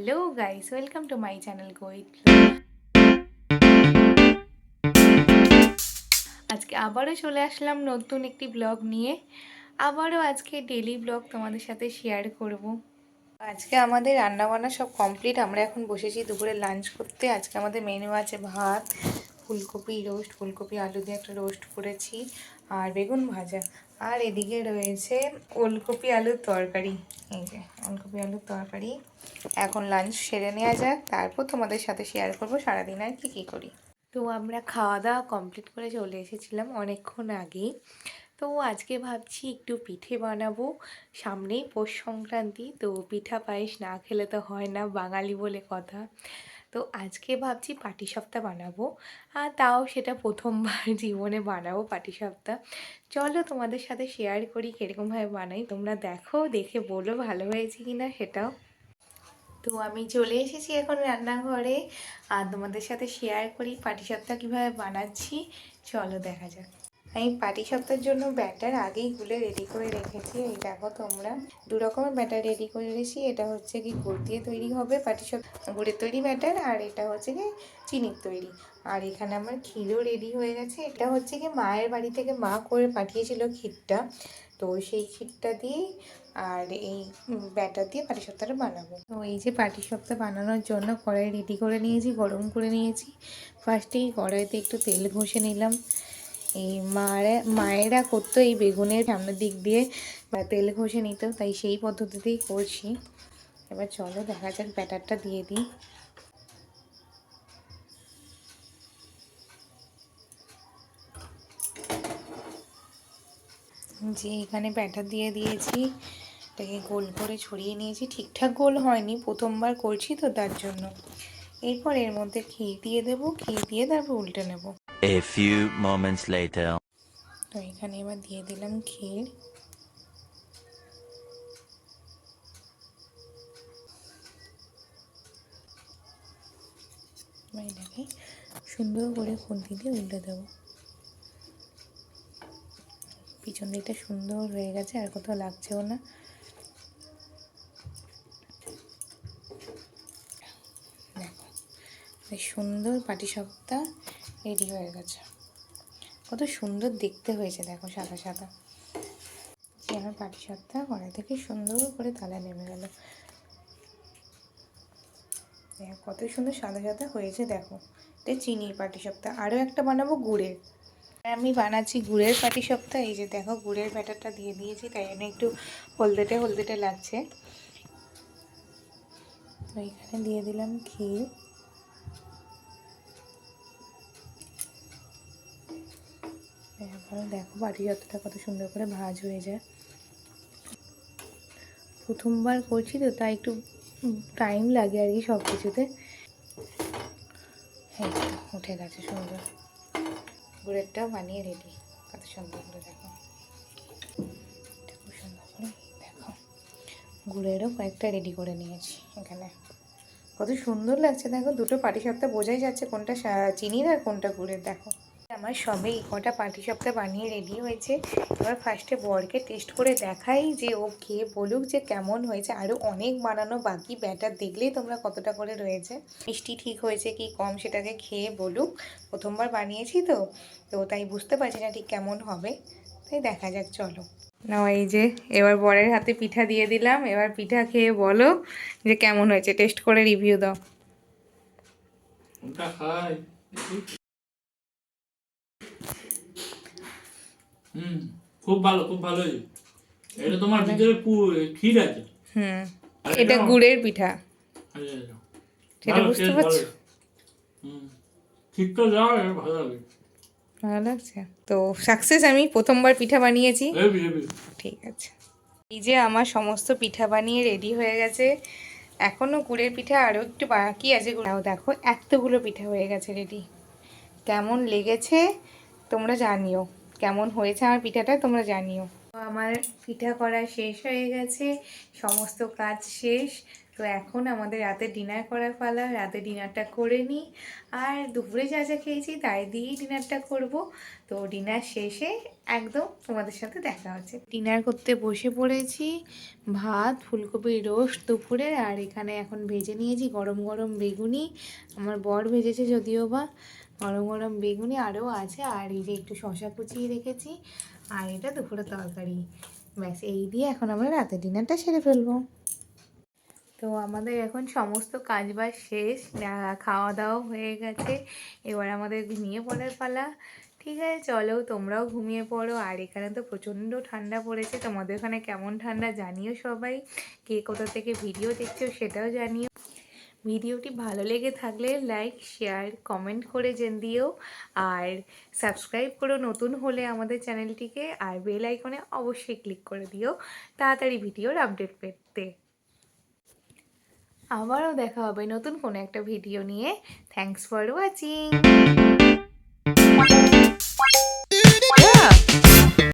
Hello guys, welcome to my channel গোইট। আজকে আবারও চলে আসলাম নতুন একটি ব্লগ নিয়ে। আবারও আজকে ডেলি ব্লগ তোমাদের সাথে শেয়ার করব। আজকে আমাদের রান্নাবান্না সব কমপ্লিট। আমরা এখন বসেছি দুপুরে লাঞ্চ করতে। আজকে আমাদের মেনু আছে ভাত, ফুলকপি রোস্ট, ফুলকপি আলু দিয়ে একটা রোস্ট করেছি, আর বেগুন ভাজা। আর এদিকে রয়েছে ওলকপি আলুর তরকারি। এই যে ওলকপি আলুর তরকারি। এখন লাঞ্চ সেরে নেওয়া যাক, তারপর তোমাদের সাথে শেয়ার করবো সারাদিন আর কি করি। তো আমরা খাওয়া দাওয়া কমপ্লিট করে চলে এসেছিলাম অনেকক্ষণ আগেই। তো আজকে ভাবছি একটু পিঠে বানাবো। সামনেই পৌষ সংক্রান্তি, তো পিঠা পায়েস না খেলে তো হয় না, বাঙালি বলে কথা। তো আজকে ভাবছি পাটিসাপটা বানাবো, আর তাও সেটা প্রথমবার জীবনে বানাবো পাটিসাপটা। চলো তোমাদের সাথে শেয়ার করি কীরকমভাবে বানাই, তোমরা দেখো, দেখে বলো ভালো হয়েছে কিনা সেটাও। তো আমি চলে এসেছি এখন রান্নাঘরে, আর তোমাদের সাথে শেয়ার করি পাটিসাপটা কীভাবে বানাচ্ছি। চলো দেখা যাক। আমি পাটিসাপটার জন্য ব্যাটার আগেই গুলে রেডি করে রেখেছি। এই দেখো তোমরা, দু রকমের ব্যাটার রেডি করে রেখেছি। এটা হচ্ছে কি গুড় দিয়ে তৈরি হবে পাটিসাপটা, গুড়ের তৈরি ব্যাটার, আর এটা হচ্ছে কি চিনির তৈরি। আর এখানে আমার ক্ষীরও রেডি হয়ে গেছে। এটা হচ্ছে কি মায়ের বাড়ি থেকে মা করে পাঠিয়েছিল ক্ষীরটা, তো সেই ক্ষীরটা দিয়েই আর এই ব্যাটার দিয়ে পাটিসাপটাটা বানাবো। তো এই যে পাটিসাপটা বানানোর জন্য কড়াই রেডি করে নিয়েছি, গরম করে নিয়েছি। ফার্স্টেই কড়াইতে একটু তেল ঘষে নিলাম। এই মায়েরা করতো এই বেগুনের সামনের দিক দিয়ে তেল ঘষে নিত, তাই সেই পদ্ধতিতেই করছি। এবার চলো দেখা যাক, ব্যাটারটা দিয়ে দিই। যে এখানে ব্যাটার দিয়ে দিয়েছি, এটাকে গোল করে ছড়িয়ে নিয়েছি। ঠিকঠাক গোল হয়নি, প্রথমবার করছি তো তার জন্য। এরপর এর মধ্যে ঘি দিয়ে দেবো, ঘি দিয়ে তারপর উল্টে নেব। A few moments later. তো এখানে এবার দিয়ে দিলাম ক্ষীর। এটাকে সুন্দর করে খুন্তি দিয়ে উল্টে দেবো। পিছন দিকটা সুন্দর হয়ে গেছে, আর কোথাও লাগছেও না। দেখো এই সুন্দর পাটিসাপটা রেডি হয়ে গেছে। কত সুন্দর দেখতে হয়েছে দেখো, সাদা সাদা। যে আমার পাটিসাপটা কড়াই থেকে সুন্দর করে থালায় নেমে গেল। দেখো কত সুন্দর সাদা সাদা হয়েছে দেখো। এটা চিনির পাটিসাপটা। আরও একটা বানাবো গুড়ের। আমি বানাচ্ছি গুড়ের পাটিসাপটা। এই যে দেখো গুড়ের ব্যাটারটা দিয়ে দিয়েছি, তাই জন্য একটু হলদেটে হলদেটে লাগছে। তো এখানে দিয়ে দিলাম ক্ষীর। দেখো পাটিসাপটা কত সুন্দর করে ভাজ হয়ে যায়। প্রথমবার করছি তো তাই একটু টাইম লাগে আর কি সব কিছুতে। হ্যাঁ উঠে গেছে সুন্দর। গুড়েরটাও বানিয়ে রেডি, কত সুন্দর করে দেখো, খুব সুন্দর করে দেখো। গুড়েরও কয়েকটা রেডি করে নিয়েছি এখানে। কত সুন্দর লাগছে দেখো, দুটো পাটিসাপটা বোঝাই যাচ্ছে কোনটা চিনির আর কোনটা গুড়ের। দেখো আমার সবে এই কটা পাটিসাপটা বানিয়ে রেডি হয়েছে। এবার ফার্স্টে বরকে টেস্ট করে দেখাই, যে ও খেয়ে বলুক যে কেমন হয়েছে। আরও অনেক বানানো বাকি, ব্যাটার দেখলেই তোমরা কতটা করে রয়েছে। মিষ্টি ঠিক হয়েছে কি কম সেটাকে খেয়ে বলুক। প্রথমবার বানিয়েছি তো তো তাই বুঝতে পারছি না ঠিক কেমন হবে, তাই দেখা যাক। চলো না, এই যে এবার বরের হাতে পিঠা দিয়ে দিলাম। এবার পিঠা খেয়ে বলো যে কেমন হয়েছে, টেস্ট করে রিভিউ দাও। খুব ভালো, খুব ভালোই। এটা তোমার ভিতরে ক্ষীর আছে। এটা গুড়ের পিঠা, সেটা ভালো বুঝতে টেস্ট, ভালো। পারছো? ক্ষীরটা দেওয়া ভালো লাগে, ভালো লাগছে তো। সাকসেস, আমি প্রথমবার পিঠা বানিয়েছি। Heavy heavy. ঠিক আছে, এই যে আমার সমস্ত পিঠা বানিয়ে রেডি হয়ে গেছে। এখনও গুড়ের পিঠা আরও একটু বাকি আছে। দেখো এতগুলো পিঠা হয়ে গেছে রেডি। কেমন লেগেছে তোমরা জানিও, কেমন হয়েছে আমার পিঠাটা তোমরা জানিও। তো আমার পিঠা করা শেষ হয়ে গেছে, সমস্ত কাজ শেষ। তো এখন আমাদের রাতে ডিনার করার পালা, রাতে ডিনারটা করে নিই। আর দুপুরে যা যা খেয়েছি তাই দিয়েই ডিনারটা করব। তো ডিনার শেষে একদম তোমাদের সাথে দেখা হচ্ছে। ডিনার করতে বসে পড়েছি। ভাত, ফুলকপির রোস্ট দুপুরে, আর এখানে এখন ভেজে নিয়েছি গরম গরম বেগুনি। আমার বর ভেজেছে যদিও বা, গরম গরম বেগুনি আরও আছে। আর এই যে একটু শশা কুচিয়ে রেখেছি, আর এটা দুপুরে তরকারি। ব্যাস এই দিয়ে এখন আমরা রাতে ডিনারটা সেরে ফেলবো। তো আমাদের এখন সমস্ত কাজবাজ শেষ, খাওয়া দাওয়া হয়ে গেছে। এবার আমাদের ঘুমিয়ে পড়ার পালা। ঠিক আছে, চলো তোমরাও ঘুমিয়ে পড়ো। আর এখানে তো প্রচণ্ড ঠান্ডা পড়েছে, তোমাদের ওখানে কেমন ঠান্ডা জানিও সবাই। কে কোথা থেকে ভিডিও দেখছো সেটাও জানিও। ভিডিওটি ভালো লেগে থাকলে লাইক, শেয়ার, কমেন্ট করে দিও। আর সাবস্ক্রাইব করো নতুন হলে আমাদের চ্যানেলটিকে। আর বেল আইকনে অবশ্যই ক্লিক করে দিও তাড়াতাড়ি ভিডিওর আপডেট পেতে। আবারও দেখা হবে নতুন কোনো একটা ভিডিও নিয়ে। Thanks for watching.